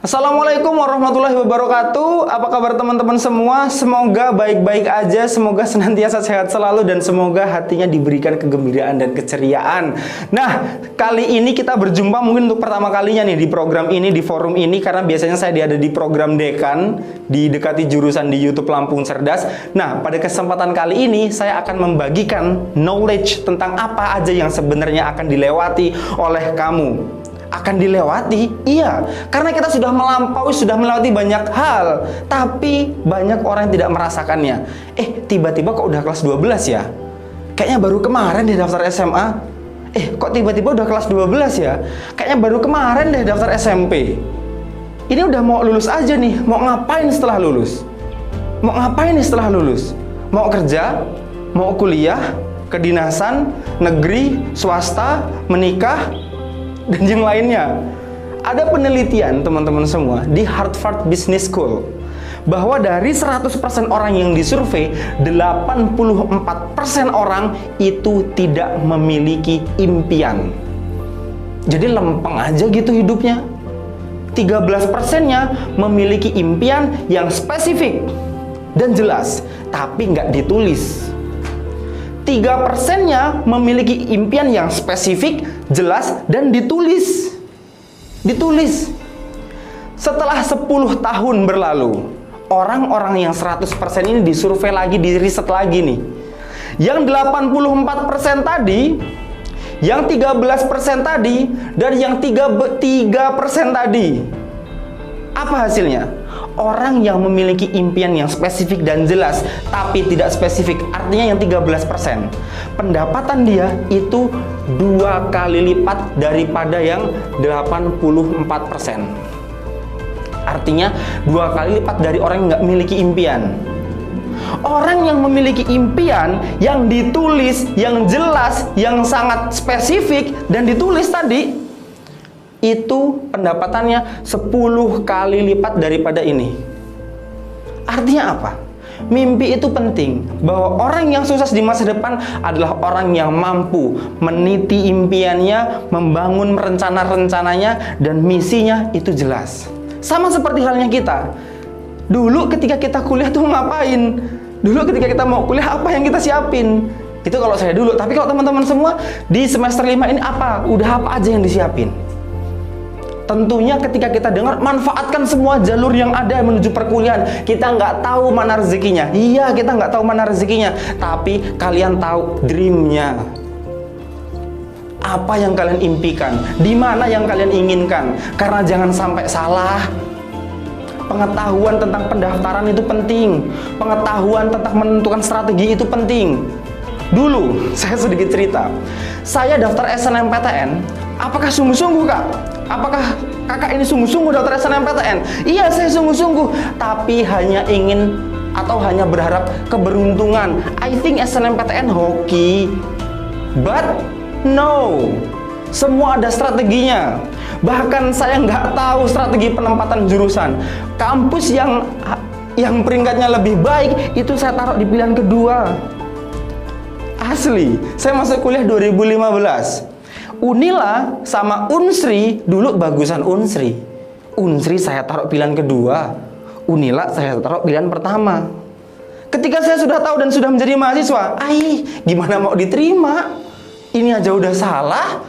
Assalamualaikum warahmatullahi wabarakatuh. Apa kabar teman-teman semua? Semoga baik-baik aja, semoga senantiasa sehat selalu, dan semoga hatinya diberikan kegembiraan dan keceriaan. Nah, kali ini kita berjumpa mungkin untuk pertama kalinya nih di program ini, di forum ini, karena biasanya saya ada di program Dekan, di Dekati Jurusan di YouTube Lampung Cerdas. Nah, pada kesempatan kali ini saya akan membagikan knowledge tentang apa aja yang sebenarnya akan dilewati oleh kamu. Akan dilewati, iya, karena kita sudah melewati banyak hal, tapi banyak orang yang tidak merasakannya. Tiba-tiba kok udah kelas 12 ya? Kayaknya baru kemarin deh daftar SMA. Kok tiba-tiba udah kelas 12 ya? Kayaknya baru kemarin deh daftar SMP. Ini udah mau lulus aja nih, mau ngapain setelah lulus? Mau ngapain nih setelah lulus? Mau kerja? Mau kuliah? Kedinasan? Negeri? Swasta? Menikah? Dan yang lainnya. Ada penelitian teman-teman semua di Harvard Business School bahwa dari 100% orang yang disurvei, 84% orang itu tidak memiliki impian. Jadi lempeng aja gitu hidupnya. 13%-nya memiliki impian yang spesifik dan jelas, tapi nggak ditulis. 3%-nya memiliki impian yang spesifik, jelas, dan ditulis. Setelah 10 tahun berlalu, orang-orang yang 100% ini disurvei lagi, di riset lagi nih. Yang 84% tadi, yang 13% tadi, dan yang 3% tadi. Apa hasilnya? Orang yang memiliki impian yang spesifik dan jelas, tapi tidak spesifik, artinya yang 13%, pendapatan dia itu 2 kali lipat daripada yang 84%. Artinya 2 kali lipat dari orang yang nggak memiliki impian. Orang yang memiliki impian, yang ditulis, yang jelas, yang sangat spesifik, dan ditulis tadi, itu pendapatannya 10 kali lipat daripada ini. Artinya apa? Mimpi itu penting, bahwa orang yang sukses di masa depan adalah orang yang mampu meniti impiannya, membangun rencana-rencananya, dan misinya itu jelas. Sama seperti halnya kita. Dulu ketika kita kuliah tuh ngapain? Dulu ketika kita mau kuliah, apa yang kita siapin? Itu kalau saya dulu. Tapi kalau teman-teman semua di semester 5 ini apa? Udah apa aja yang disiapin? Tentunya ketika kita dengar, manfaatkan semua jalur yang ada menuju perkuliahan. Kita nggak tahu mana rezekinya. Iya, kita nggak tahu mana rezekinya. Tapi kalian tahu dreamnya. Apa yang kalian impikan? Di mana yang kalian inginkan? Karena jangan sampai salah. Pengetahuan tentang pendaftaran itu penting. Pengetahuan tentang menentukan strategi itu penting. Dulu, saya sedikit cerita. Saya daftar SNMPTN. Apakah sungguh-sungguh, Kak? Apakah kakak ini sungguh-sungguh daftar SNMPTN? Iya, saya sungguh-sungguh. Tapi hanya ingin atau hanya berharap keberuntungan. I think SNMPTN hoki. But no. Semua ada strateginya. Bahkan saya nggak tahu strategi penempatan jurusan. Kampus yang peringkatnya lebih baik, itu saya taruh di pilihan kedua. Asli, saya masuk kuliah 2015. Unila sama Unsri, dulu bagusan Unsri. Unsri saya taruh pilihan kedua. Unila saya taruh pilihan pertama. Ketika saya sudah tahu dan sudah menjadi mahasiswa, gimana mau diterima? Ini aja udah salah.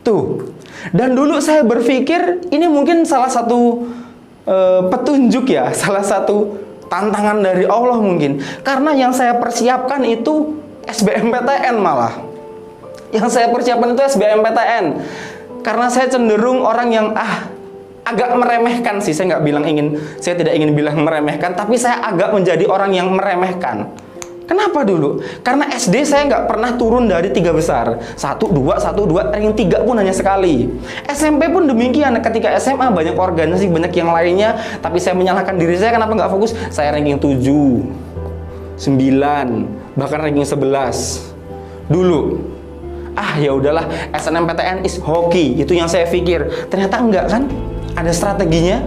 Tuh. Dan dulu saya berpikir ini mungkin salah satu petunjuk ya, salah satu tantangan dari Allah mungkin. Karena yang saya persiapkan itu SBMPTN malah. Yang saya persiapkan itu SBMPTN. Karena saya cenderung orang yang agak meremehkan sih. Saya tidak ingin bilang meremehkan, tapi saya agak menjadi orang yang meremehkan. Kenapa dulu? Karena SD saya nggak pernah turun dari 3 besar. 1, 2, ranking 3 pun hanya sekali. SMP pun demikian. Ketika SMA banyak organisasi, banyak yang lainnya, tapi saya menyalahkan diri saya kenapa nggak fokus. Saya ranking 7, 9, bahkan ranking 11 dulu. Ya udahlah, SNMPTN is hoki. Itu yang saya pikir. Ternyata enggak kan? Ada strateginya.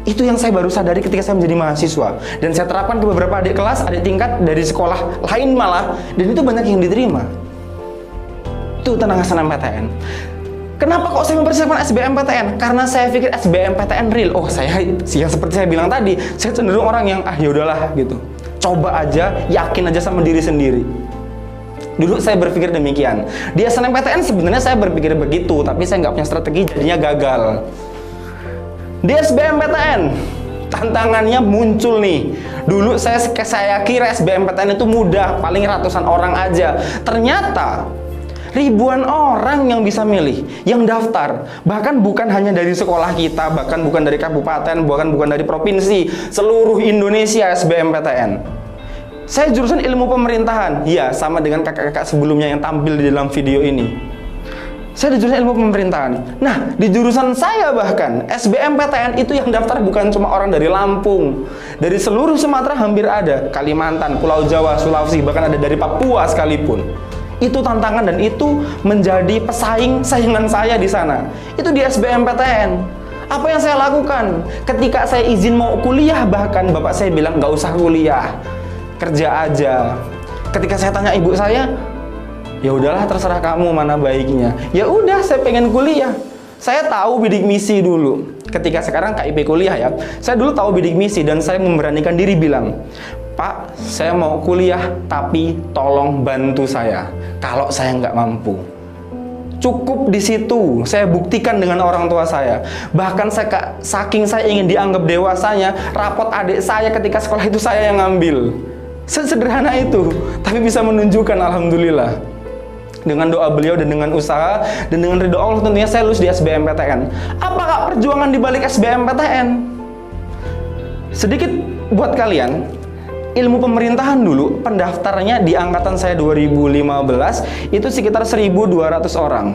Itu yang saya baru sadari ketika saya menjadi mahasiswa. Dan saya terapkan ke beberapa adik kelas, adik tingkat dari sekolah lain malah. Dan itu banyak yang diterima. Itu tentang SNMPTN. Kenapa kok saya mempersiapkan SBMPTN? Karena saya pikir SBMPTN real. Oh, saya yang seperti saya bilang tadi, saya cenderung orang yang ya udahlah gitu. Coba aja, yakin aja sama diri sendiri. Dulu saya berpikir demikian. Di SNMPTN sebenarnya saya berpikir begitu, tapi saya nggak punya strategi, jadinya gagal. Di SBMPTN tantangannya muncul nih. Dulu saya kira SBMPTN itu mudah, paling ratusan orang aja. Ternyata ribuan orang yang bisa milih, yang daftar. Bahkan bukan hanya dari sekolah kita, bahkan bukan dari kabupaten, bahkan bukan dari provinsi, seluruh Indonesia SBMPTN. Saya jurusan ilmu pemerintahan. Ya, sama dengan kakak-kakak sebelumnya yang tampil di dalam video ini. Saya di jurusan ilmu pemerintahan. Nah, di jurusan saya bahkan SBMPTN itu yang daftar bukan cuma orang dari Lampung, dari seluruh Sumatera hampir ada, Kalimantan, Pulau Jawa, Sulawesi, bahkan ada dari Papua sekalipun. Itu tantangan dan itu menjadi saingan saya di sana. Itu di SBMPTN. Apa yang saya lakukan? Ketika saya izin mau kuliah, bahkan bapak saya bilang nggak usah kuliah, kerja aja. Ketika saya tanya ibu saya, ya udahlah terserah kamu mana baiknya. Ya udah, saya pengen kuliah. Saya tahu bidik misi dulu. Ketika sekarang KIP kuliah ya, saya dulu tahu bidik misi dan saya memberanikan diri bilang, Pak, saya mau kuliah tapi tolong bantu saya kalau saya nggak mampu. Cukup di situ, saya buktikan dengan orang tua saya. Bahkan saking saya ingin dianggap dewasanya, rapot adik saya ketika sekolah itu saya yang ngambil. Sesederhana itu, tapi bisa menunjukkan alhamdulillah. Dengan doa beliau dan dengan usaha dan dengan ridho Allah tentunya saya lulus di SBMPTN. Apakah perjuangan di balik SBMPTN? Sedikit buat kalian, ilmu pemerintahan dulu pendaftarnya di angkatan saya 2015 itu sekitar 1.200 orang.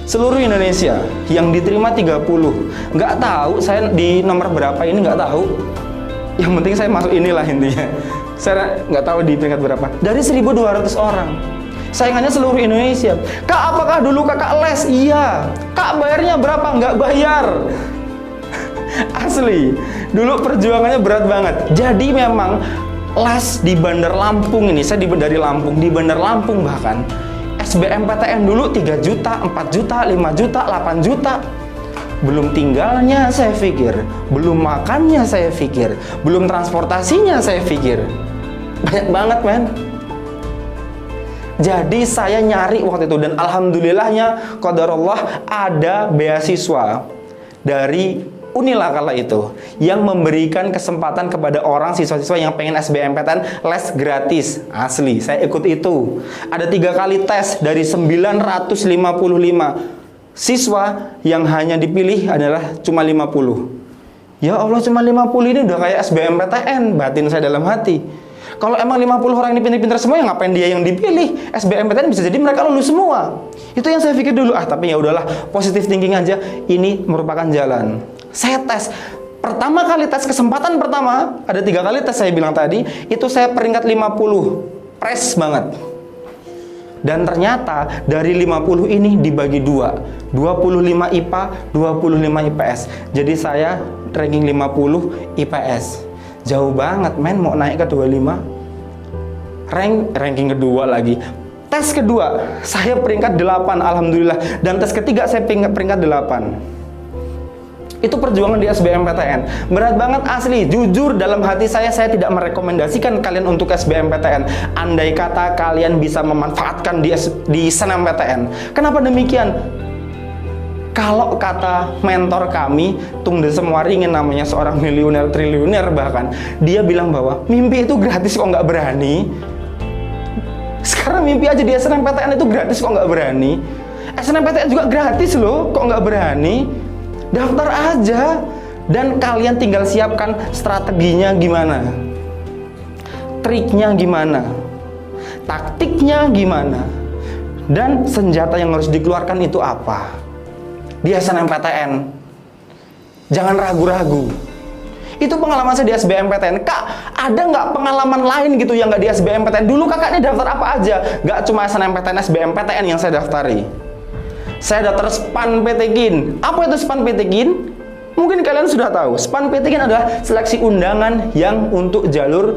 Seluruh Indonesia yang diterima 30. Nggak tahu saya di nomor berapa ini, nggak tahu. Yang penting saya masuk inilah intinya. Saya nggak tahu di peringkat berapa. Dari 1.200 orang. Saingannya seluruh Indonesia. Kak, apakah dulu kakak les? Iya. Kak, bayarnya berapa? Nggak bayar. Asli. Dulu perjuangannya berat banget. Jadi memang les di Bandar Lampung ini, saya dari Lampung, di Bandar Lampung bahkan, SBMPTN dulu 3 juta, 4 juta, 5 juta, 8 juta. Belum tinggalnya saya pikir, belum makannya saya pikir, belum transportasinya saya pikir. Banyak banget, men. Jadi saya nyari waktu itu dan alhamdulillahnya qadarullah ada beasiswa dari Unila kala itu yang memberikan kesempatan kepada orang siswa-siswa yang pengen SBMPTN les gratis. Asli, saya ikut itu. Ada 3 kali tes dari 955 siswa yang hanya dipilih adalah cuma 50. Ya Allah, cuma 50 ini udah kayak SBMPTN, batin saya dalam hati. Kalau emang 50 orang ini pintar-pintar semua, ya ngapain dia yang dipilih? SBMPTN bisa jadi mereka lulus semua. Itu yang saya pikir dulu. Tapi ya udahlah, positive thinking aja. Ini merupakan jalan. Saya tes. Pertama kali tes, kesempatan pertama, ada 3 kali tes saya bilang tadi, itu saya peringkat 50. Pres banget. Dan ternyata dari 50 ini dibagi 2. 25 IPA, 25 IPS. Jadi saya ranking 50 IPS. Jauh banget, men, mau naik ke 25. Ranking kedua lagi. Tes kedua, saya peringkat 8, alhamdulillah. Dan tes ketiga, saya peringkat 8. Itu perjuangan di SBMPTN. Berat banget asli. Jujur dalam hati saya tidak merekomendasikan kalian untuk SBMPTN. Andai kata kalian bisa memanfaatkan di SNMPTN. Kenapa demikian? Kalau kata mentor kami, Tung Desem Waringin, namanya seorang miliuner, triliuner bahkan, dia bilang bahwa mimpi itu gratis kok nggak berani. Sekarang mimpi aja di SNMPTN itu gratis kok nggak berani. SNMPTN juga gratis loh, kok nggak berani. Daftar aja dan kalian tinggal siapkan strateginya gimana, triknya gimana, taktiknya gimana, dan senjata yang harus dikeluarkan itu apa. Di SNMPTN jangan ragu-ragu. Itu pengalaman saya di SBMPTN. Kak, ada nggak pengalaman lain gitu yang nggak di SBMPTN? Dulu kakak ini daftar apa aja? Nggak cuma SNMPTN, SBMPTN yang saya daftari. Saya daftar SPAN PTKIN. Apa itu SPAN PTKIN? Mungkin kalian sudah tahu. SPAN PTKIN adalah seleksi undangan yang untuk jalur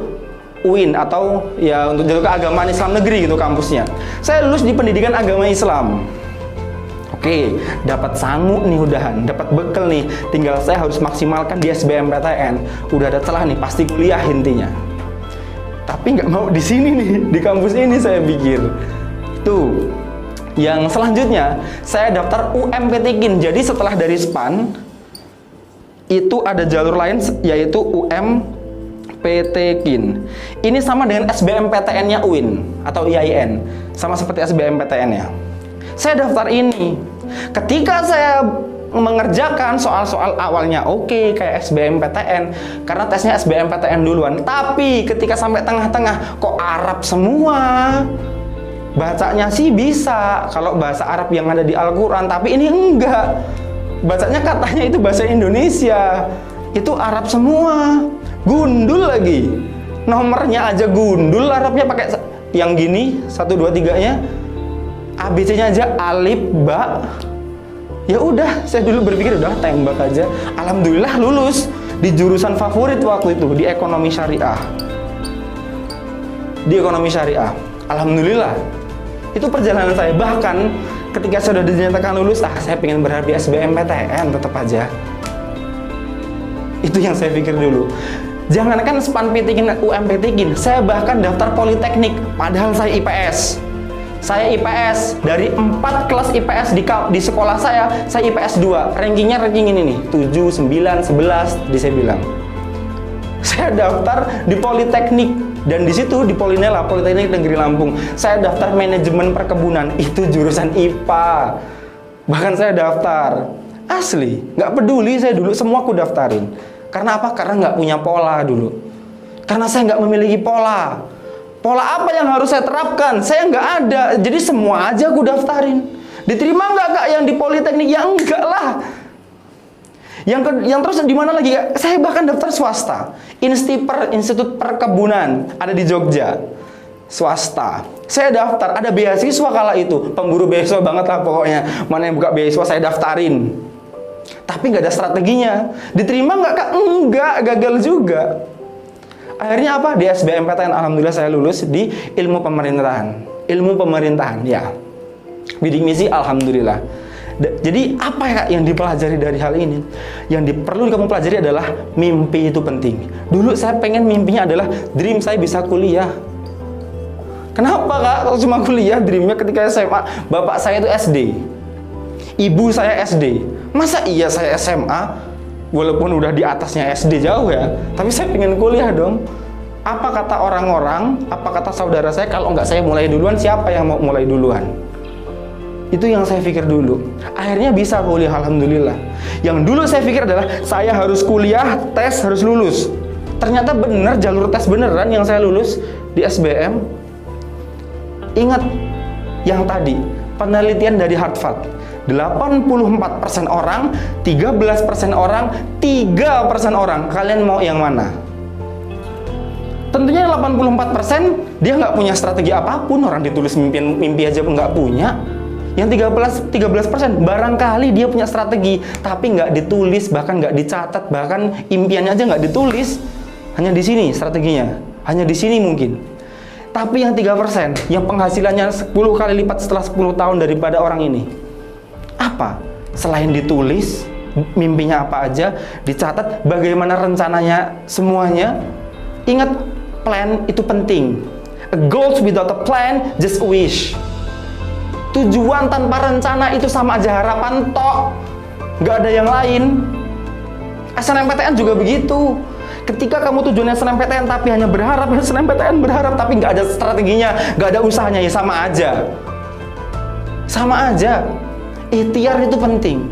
UIN atau ya untuk jalur keagamaan Islam negeri gitu kampusnya. Saya lulus di pendidikan agama Islam. Oke, dapat sangu nih udahan, dapat bekal nih. Tinggal saya harus maksimalkan di SBMPTN. Udah ada celah nih, pasti kuliah intinya. Tapi nggak mau di sini nih, di kampus ini saya pikir. Tuh, yang selanjutnya saya daftar UMPTKIN. Jadi setelah dari SPAN itu ada jalur lain yaitu UMPTKIN. Ini sama dengan SBMPTN-nya UIN atau IAIN, sama seperti SBMPTN-nya. Saya daftar ini. Ketika saya mengerjakan soal-soal awalnya oke, kayak SBMPTN karena tesnya SBMPTN duluan. Tapi ketika sampai tengah-tengah kok Arab semua. Bacanya sih bisa kalau bahasa Arab yang ada di Al-Quran, tapi ini enggak. Bacanya katanya itu bahasa Indonesia. Itu Arab semua. Gundul lagi. Nomornya aja gundul, Arabnya pakai yang gini 1 2 3-nya. ABC-nya aja alif, ba. Ya udah, saya dulu berpikir udah tembak aja. Alhamdulillah lulus di jurusan favorit waktu itu, di ekonomi syariah. Di ekonomi syariah. Alhamdulillah. Itu perjalanan saya. Bahkan ketika saya sudah dinyatakan lulus, saya pengen berharap di SBMPTN tetap aja. Itu yang saya pikir dulu. Jangankan SPAN PTKIN, UMPTKIN, saya bahkan daftar politeknik padahal saya IPS. Saya IPS, dari 4 kelas IPS di sekolah saya IPS 2. Rankingnya ranking ini nih, 7, 9, 11, saya bilang. Saya daftar di Politeknik, dan di situ di Polinela, Politeknik Negeri Lampung. Saya daftar manajemen perkebunan, itu jurusan IPA. Bahkan saya daftar. Asli, nggak peduli saya dulu, semua aku daftarin. Karena apa? Karena nggak punya pola dulu. Karena saya nggak memiliki pola. Pola apa yang harus saya terapkan? Saya nggak ada, jadi semua aja aku daftarin. Diterima nggak Kak yang di Politeknik? Ya enggak lah. Yang terus di mana lagi Kak? Saya bahkan daftar swasta. Institut Perkebunan ada di Jogja. Swasta. Saya daftar, ada beasiswa kala itu. Pemburu beasiswa banget lah pokoknya. Mana yang buka beasiswa saya daftarin. Tapi nggak ada strateginya. Diterima nggak Kak? Enggak, gagal juga. Akhirnya apa? Di SBMPTN, alhamdulillah saya lulus di ilmu pemerintahan. Ilmu pemerintahan, ya. Bidik misi, alhamdulillah. Jadi apa ya Kak yang dipelajari dari hal ini? Yang perlu kamu pelajari adalah mimpi itu penting. Dulu saya pengen mimpinya adalah dream saya bisa kuliah. Kenapa Kak? Kalau cuma kuliah, dreamnya ketika SMA, bapak saya itu SD. Ibu saya SD. Masa iya saya SMA? Walaupun udah di atasnya SD jauh ya, tapi saya pengen kuliah dong. Apa kata orang-orang, apa kata saudara saya, kalau nggak saya mulai duluan, siapa yang mau mulai duluan? Itu yang saya pikir dulu. Akhirnya bisa kuliah, alhamdulillah. Yang dulu saya pikir adalah, saya harus kuliah, tes, harus lulus. Ternyata bener, jalur tes beneran yang saya lulus di SBM. Ingat yang tadi, penelitian dari Harvard. 84% orang, 13% orang, 3% orang. Kalian mau yang mana? Tentunya 84% dia nggak punya strategi apapun. Orang ditulis mimpi aja nggak punya. Yang 13% barangkali dia punya strategi, tapi nggak ditulis, bahkan nggak dicatat, bahkan impiannya aja nggak ditulis. Hanya di sini strateginya, hanya di sini mungkin. Tapi yang 3%, yang penghasilannya 10 kali lipat setelah 10 tahun daripada orang ini. Apa? Selain ditulis, mimpinya apa aja, dicatat, bagaimana rencananya semuanya. Ingat, plan itu penting. A goals without a plan, just a wish. Tujuan tanpa rencana itu sama aja harapan tok. Nggak ada yang lain. SNMPTN juga begitu. Ketika kamu tujuannya SNMPTN tapi hanya berharap, SNMPTN berharap tapi nggak ada strateginya, nggak ada usahanya, ya sama aja. Sama aja. Ikhtiar itu penting.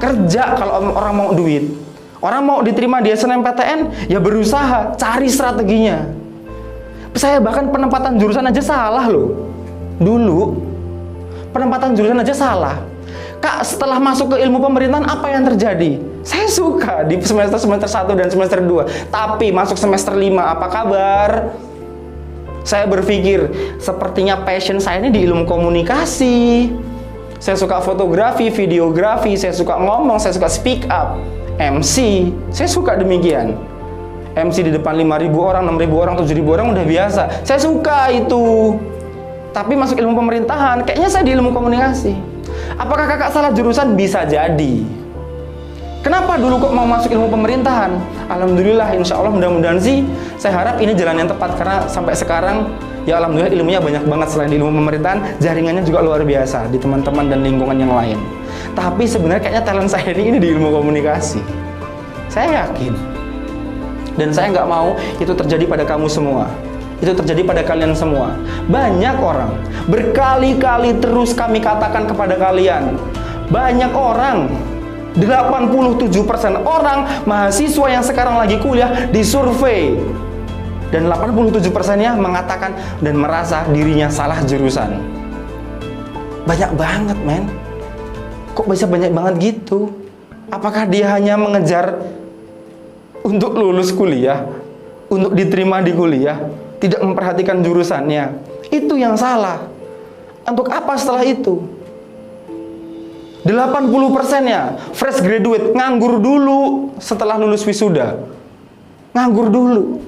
Kerja kalau orang mau duit. Orang mau diterima di SNMPTN, ya berusaha, cari strateginya. Saya bahkan penempatan jurusan aja salah loh. Dulu, penempatan jurusan aja salah. Kak, setelah masuk ke ilmu pemerintahan, apa yang terjadi? Saya suka di semester 1 dan semester 2. Tapi masuk semester 5, apa kabar? Saya berpikir, sepertinya passion saya ini di ilmu komunikasi. Saya suka fotografi, videografi, saya suka ngomong, saya suka speak up, MC, saya suka demikian. MC di depan 5.000 orang, 6.000 orang, 7.000 orang udah biasa. Saya suka itu. Tapi masuk ilmu pemerintahan, kayaknya saya di ilmu komunikasi. Apakah kakak salah jurusan? Bisa jadi. Kenapa dulu kok mau masuk ilmu pemerintahan? Alhamdulillah, insya Allah mudah-mudahan sih, saya harap ini jalan yang tepat. Karena sampai sekarang, ya alhamdulillah ilmunya banyak banget. Selain di ilmu pemerintahan, jaringannya juga luar biasa di teman-teman dan lingkungan yang lain. Tapi sebenarnya kayaknya talent saya ini di ilmu komunikasi. Saya yakin. Dan saya nggak mau itu terjadi pada kamu semua. Itu terjadi pada kalian semua. Banyak orang, berkali-kali terus kami katakan kepada kalian, banyak orang, 87% orang mahasiswa yang sekarang lagi kuliah disurvei, dan 87%-nya mengatakan dan merasa dirinya salah jurusan. Banyak banget, men. Kok bisa banyak banget gitu? Apakah dia hanya mengejar untuk lulus kuliah, untuk diterima di kuliah, tidak memperhatikan jurusannya? Itu yang salah. Untuk apa setelah itu? 80%-nya fresh graduate, nganggur dulu setelah lulus wisuda. Nganggur dulu.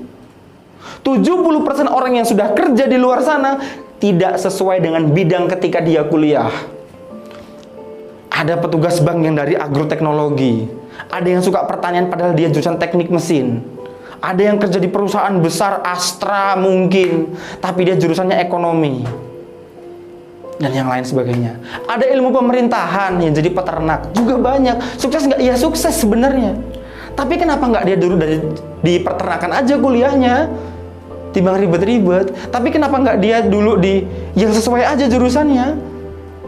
70% orang yang sudah kerja di luar sana tidak sesuai dengan bidang ketika dia kuliah. Ada petugas bank yang dari agroteknologi. Ada yang suka pertanian padahal dia jurusan teknik mesin. Ada yang kerja di perusahaan besar, Astra mungkin, tapi dia jurusannya ekonomi. Dan yang lain sebagainya. Ada ilmu pemerintahan yang jadi peternak, juga banyak. Sukses nggak? Ya sukses sebenarnya. Tapi kenapa nggak dia dulu di peternakan aja kuliahnya, timbang ribet-ribet? Tapi kenapa nggak dia dulu di yang sesuai aja jurusannya,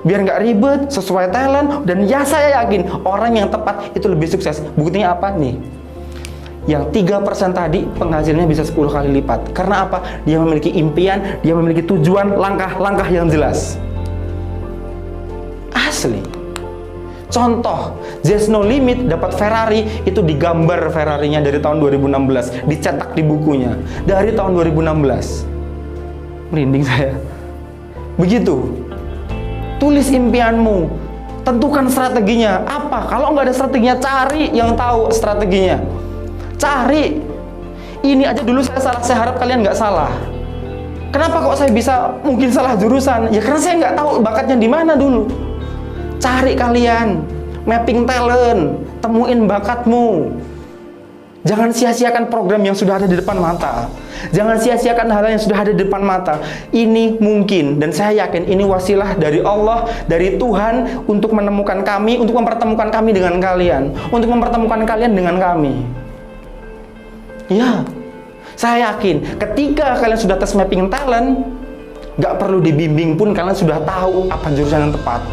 biar nggak ribet, sesuai talent? Dan ya saya yakin orang yang tepat itu lebih sukses. Buktinya apa nih? Yang 3% tadi penghasilannya bisa 10 kali lipat. Karena apa? Dia memiliki impian, dia memiliki tujuan, langkah-langkah yang jelas. Asli. Contoh, There's No Limit dapat Ferrari, itu digambar Ferrarinya dari tahun 2016, dicetak di bukunya dari tahun 2016. Merinding saya. Begitu. Tulis impianmu, tentukan strateginya. Apa? Kalau nggak ada strateginya, cari yang tahu strateginya. Cari. Ini aja dulu saya salah, saya harap kalian nggak salah. Kenapa kok saya bisa mungkin salah jurusan? Ya karena saya nggak tahu bakatnya di mana dulu. Cari kalian, mapping talent, temuin bakatmu. Jangan sia-siakan program yang sudah ada di depan mata. Jangan sia-siakan hal yang sudah ada di depan mata. Ini mungkin, dan saya yakin ini wasilah dari Allah, dari Tuhan untuk menemukan kami, untuk mempertemukan kami dengan kalian, untuk mempertemukan kalian dengan kami. Ya, saya yakin ketika kalian sudah tes mapping talent, nggak perlu dibimbing pun kalian sudah tahu apa jurusan yang tepat.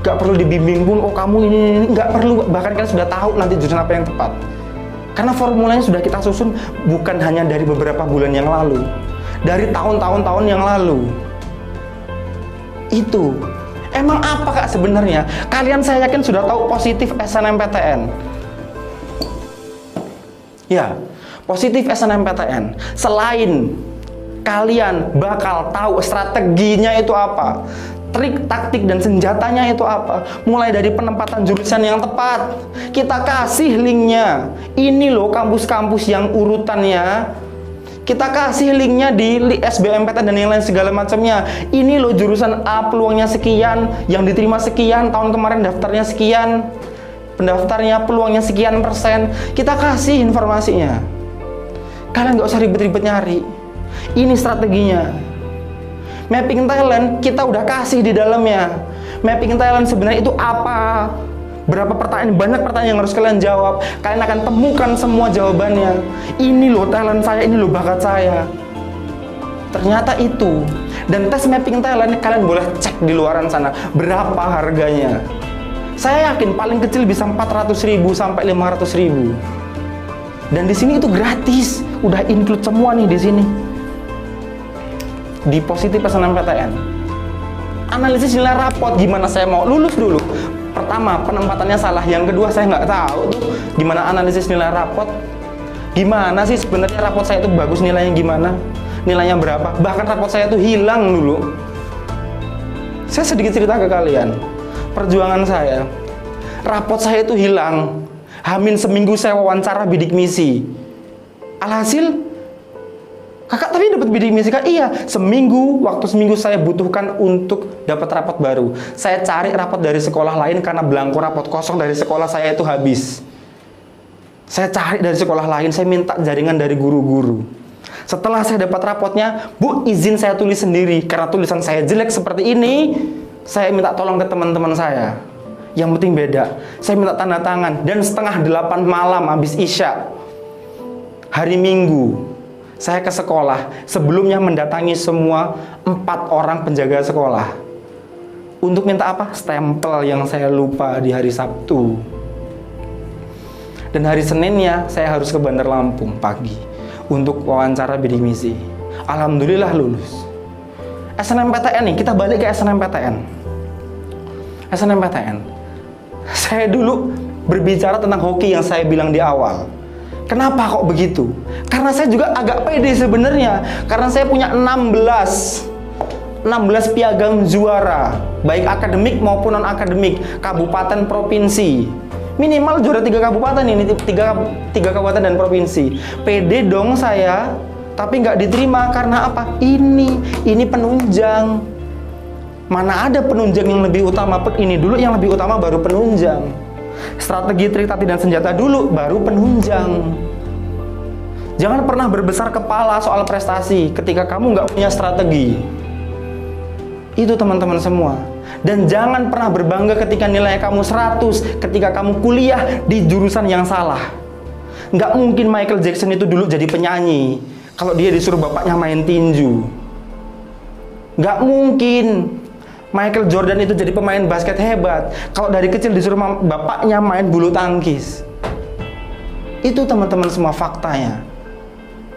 Gak perlu dibimbing pun, oh kamu ini, gak perlu, bahkan kalian sudah tahu nanti jurusan apa yang tepat. Karena formulanya sudah kita susun bukan hanya dari beberapa bulan yang lalu, dari tahun-tahun yang lalu. Itu. Emang apa kak sebenarnya? Kalian saya yakin sudah tahu positif SNMPTN. Ya, positif SNMPTN. Selain kalian bakal tahu strateginya itu apa, trik, taktik, dan senjatanya itu apa, mulai dari penempatan jurusan yang tepat, kita kasih linknya. Ini loh kampus-kampus yang urutannya, kita kasih linknya di SBMPTN dan yang lain segala macamnya. Ini loh jurusan A peluangnya sekian, yang diterima sekian, tahun kemarin daftarnya sekian, pendaftarnya peluangnya sekian persen. Kita kasih informasinya. Kalian nggak usah ribet-ribet nyari. Ini strateginya. Mapping talent kita udah kasih di dalamnya. Mapping talent sebenarnya itu apa? Berapa pertanyaan? Banyak pertanyaan yang harus kalian jawab. Kalian akan temukan semua jawabannya. Ini loh talent saya, ini loh bakat saya. Ternyata itu. Dan tes mapping talent kalian boleh cek di luaran sana berapa harganya. Saya yakin paling kecil bisa 400.000 sampai 500.000. Dan di sini itu gratis. Udah include semua nih di sini. Di positif SNMPTN. Analisis nilai rapot, gimana saya mau lulus dulu. Pertama, penempatannya salah. Yang kedua, saya nggak tahu tuh gimana analisis nilai rapot. Gimana sih sebenarnya rapot saya itu bagus nilainya gimana? Nilainya berapa? Bahkan rapot saya itu hilang dulu. Saya sedikit cerita ke kalian. Perjuangan saya. Rapot saya itu hilang. Hamin seminggu saya wawancara bidik misi. Alhasil Kakak tapi dapat bidik misi Kak? Iya, waktu seminggu saya butuhkan untuk dapat rapot baru. Saya cari rapot dari sekolah lain karena belangko rapot kosong dari sekolah saya itu habis. Saya cari dari sekolah lain, saya minta jaringan dari guru-guru. Setelah saya dapat rapotnya, Bu, izin saya tulis sendiri. Karena tulisan saya jelek seperti ini, saya minta tolong ke teman-teman saya. Yang penting beda. Saya minta tanda tangan. Dan 7:30 malam habis Isya, hari Minggu, saya ke sekolah, sebelumnya mendatangi semua 4 orang penjaga sekolah. Untuk minta apa? Stempel yang saya lupa di hari Sabtu. Dan hari Seninnya, saya harus ke Bandar Lampung pagi untuk wawancara bidik misi. Alhamdulillah lulus. SNMPTN nih, kita balik ke SNMPTN. SNMPTN. Saya dulu berbicara tentang hoki yang saya bilang di awal. Kenapa kok begitu? Karena saya juga agak pede sebenarnya. Karena saya punya 16 piagam juara, baik akademik maupun non-akademik, kabupaten, provinsi. Minimal juara 3 kabupaten ini, 3 kabupaten dan provinsi. Pede dong saya, tapi nggak diterima karena apa? Ini penunjang. Mana ada penunjang yang lebih utama? Ini dulu yang lebih utama, baru penunjang. Strategi, trik, taktik, dan senjata dulu, baru penunjang. Jangan pernah berbesar kepala soal prestasi ketika kamu nggak punya strategi. Itu teman-teman semua. Dan jangan pernah berbangga ketika nilai kamu 100 ketika kamu kuliah di jurusan yang salah. Nggak mungkin Michael Jackson itu dulu jadi penyanyi kalau dia disuruh bapaknya main tinju. Nggak mungkin Michael Jordan itu jadi pemain basket hebat kalau dari kecil disuruh bapaknya main bulu tangkis. Itu teman-teman semua faktanya.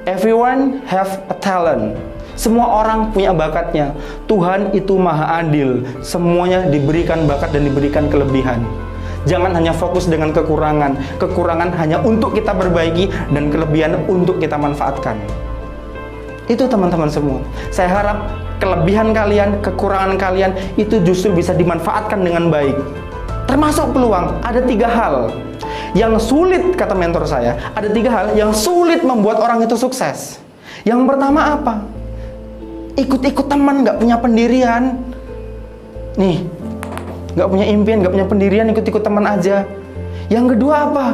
Everyone have a talent. Semua orang punya bakatnya. Tuhan itu maha adil. Semuanya diberikan bakat dan diberikan kelebihan. Jangan hanya fokus dengan kekurangan. Kekurangan hanya untuk kita perbaiki dan kelebihan untuk kita manfaatkan. Itu teman-teman semua. Saya harap kelebihan kalian, kekurangan kalian itu justru bisa dimanfaatkan dengan baik. Termasuk peluang. Ada 3 hal yang sulit, kata mentor saya, ada 3 hal yang sulit membuat orang itu sukses. Yang pertama apa? Ikut-ikut teman, nggak punya pendirian. Nih, nggak punya impian, nggak punya pendirian, ikut-ikut teman aja. Yang kedua apa?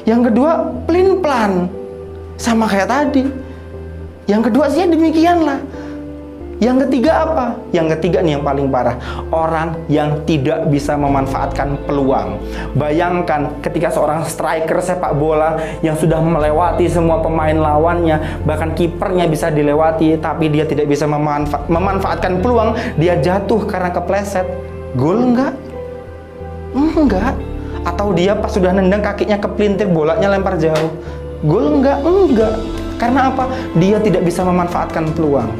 Yang kedua, pelin-pelan. Sama kayak tadi. Yang kedua sih demikian lah. Yang ketiga apa? Yang ketiga nih yang paling parah. Orang yang tidak bisa memanfaatkan peluang. Bayangkan ketika seorang striker sepak bola yang sudah melewati semua pemain lawannya, bahkan kipernya bisa dilewati, tapi dia tidak bisa memanfaatkan peluang, dia jatuh karena kepleset. Gol enggak? Enggak. Atau dia pas sudah nendang kakinya kepelintir, bolanya lempar jauh. Gol enggak? Enggak. Karena apa? Dia tidak bisa memanfaatkan peluang.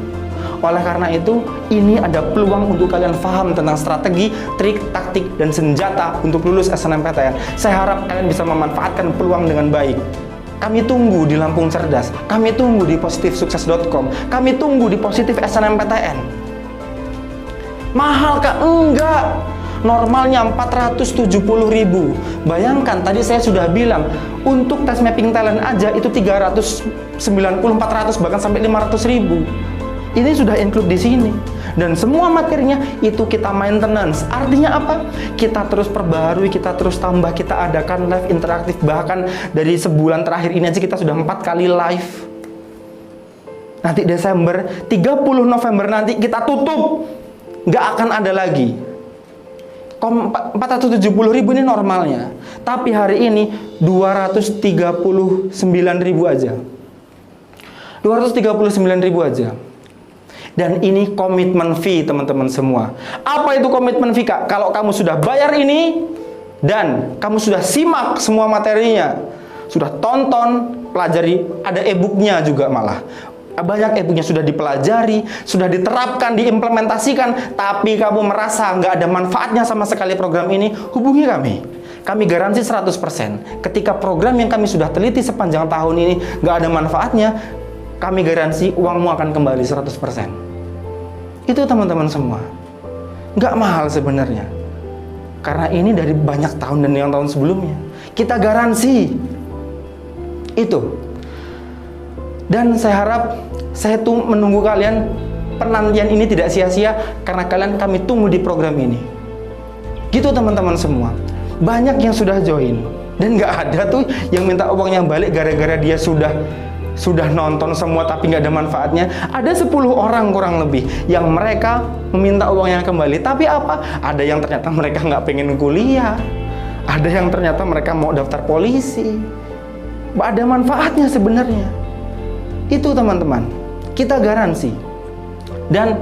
Oleh karena itu, ini ada peluang untuk kalian paham tentang strategi, trik, taktik, dan senjata untuk lulus SNMPTN. Saya harap kalian bisa memanfaatkan peluang dengan baik. Kami tunggu di Lampung Cerdas, kami tunggu di positifsukses.com, kami tunggu di Positif SNMPTN. Mahal kah? Enggak. Normalnya 470.000. Bayangkan, tadi saya sudah bilang, untuk tes mapping talent aja itu 390, 400, bahkan sampai 500.000. Ini sudah include di sini. Dan semua materinya itu kita maintenance. Artinya apa? Kita terus perbarui, kita terus tambah, kita adakan live interaktif. Bahkan dari sebulan terakhir ini aja kita sudah 4 kali live. Nanti Desember, 30 November nanti kita tutup. Nggak akan ada lagi. 470.000 ini normalnya. Tapi hari ini 239.000 aja. 239.000 aja. Dan ini komitmen fee teman-teman semua. Apa itu komitmen fee Kak? Kalau kamu sudah bayar ini dan kamu sudah simak semua materinya, sudah tonton, pelajari, ada e-booknya juga malah. Banyak e-booknya sudah dipelajari, sudah diterapkan, diimplementasikan, tapi kamu merasa nggak ada manfaatnya sama sekali program ini, hubungi kami. Kami garansi 100%. Ketika program yang kami sudah teliti sepanjang tahun ini nggak ada manfaatnya, kami garansi uangmu akan kembali 100%. Itu teman-teman semua. Nggak mahal sebenarnya. Karena ini dari banyak tahun dan yang tahun sebelumnya. Kita garansi. Itu. Dan saya harap Saya tuh menunggu kalian, penantian ini tidak sia-sia karena kalian kami tunggu di program ini. Gitu teman-teman semua. Banyak yang sudah join dan nggak ada tuh yang minta uangnya balik gara-gara dia sudah nonton semua tapi nggak ada manfaatnya. Ada 10 orang kurang lebih yang mereka meminta uangnya kembali. Tapi apa? Ada yang ternyata mereka nggak pengen kuliah. Ada yang ternyata mereka mau daftar polisi. Ada manfaatnya sebenarnya. Itu teman-teman, kita garansi. Dan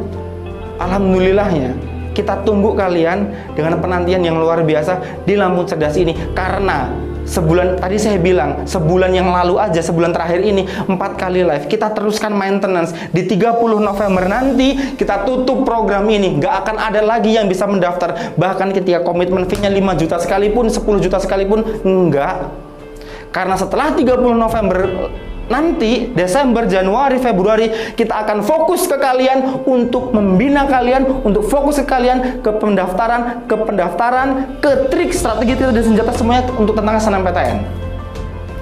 alhamdulillahnya kita tunggu kalian dengan penantian yang luar biasa di Lampung Cerdas ini. Karena sebulan, tadi saya bilang, sebulan yang lalu aja, sebulan terakhir ini 4 kali live. Kita teruskan maintenance. Di 30 November nanti kita tutup program ini. Nggak akan ada lagi yang bisa mendaftar. Bahkan ketika komitmen fee-nya 5 juta sekalipun, 10 juta sekalipun, enggak. Karena setelah 30 November nanti, Desember, Januari, Februari, kita akan fokus ke kalian untuk membina kalian, untuk fokus ke kalian ke pendaftaran, ke trik, strategi, dan senjata semuanya untuk tentang SNMPTN.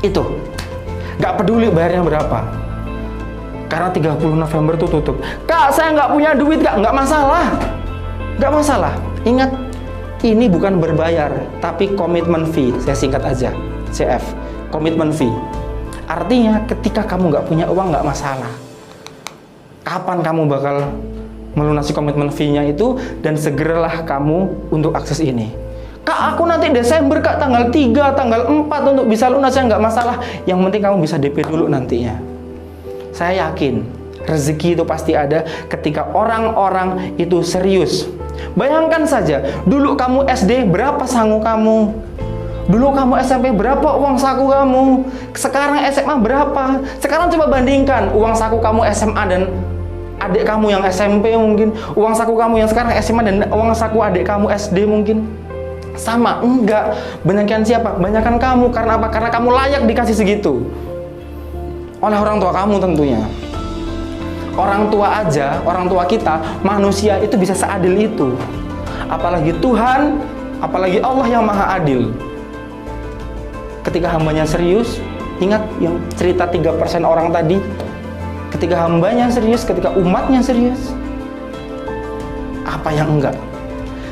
Itu. Nggak peduli bayarnya berapa. Karena 30 November itu tutup. Kak, saya nggak punya duit, Kak. Nggak masalah. Nggak masalah. Ingat, ini bukan berbayar, tapi komitmen fee. Saya singkat aja. CF. Komitmen fee. Artinya ketika kamu nggak punya uang nggak masalah. Kapan kamu bakal melunasi komitmen fee-nya itu, dan segeralah kamu untuk akses ini. Kak, aku nanti Desember, Kak, tanggal 3, tanggal 4 untuk bisa lunas, ya nggak masalah. Yang penting kamu bisa DP dulu nantinya. Saya yakin rezeki itu pasti ada ketika orang-orang itu serius. Bayangkan saja, dulu kamu SD berapa sangu kamu? Dulu kamu SMP berapa uang saku kamu? Sekarang SMA berapa? Sekarang coba bandingkan uang saku kamu SMA dan adik kamu yang SMP mungkin. Uang saku kamu yang sekarang SMA dan uang saku adik kamu SD mungkin. Sama? Enggak. Banyakkan siapa? Banyakkan kamu. Karena apa? Karena kamu layak dikasih segitu. Oleh orang tua kamu tentunya. Orang tua aja, orang tua kita, manusia itu bisa seadil itu. Apalagi Tuhan, apalagi Allah yang Maha Adil. Ketika hambanya serius, ingat yang cerita 3% orang tadi, ketika hambanya serius, ketika umatnya serius, apa yang enggak?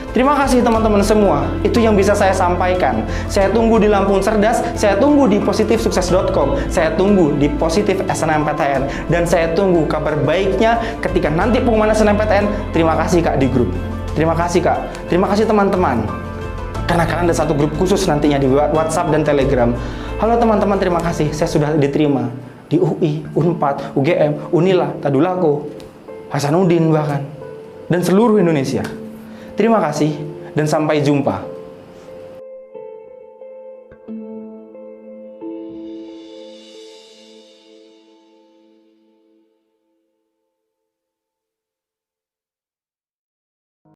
Terima kasih teman-teman semua, itu yang bisa saya sampaikan. Saya tunggu di Lampung Cerdas, saya tunggu di positifsukses.com, saya tunggu di Positif SNMPTN, dan saya tunggu kabar baiknya ketika nanti pengumuman SNMPTN. Terima kasih Kak di grup, terima kasih Kak, terima kasih teman-teman. Karena kalian ada satu grup khusus nantinya di WhatsApp dan Telegram. Halo teman-teman, terima kasih. Saya sudah diterima di UI, Unpad, UGM, Unila, Tadulako, Hasanuddin bahkan, dan seluruh Indonesia. Terima kasih dan sampai jumpa.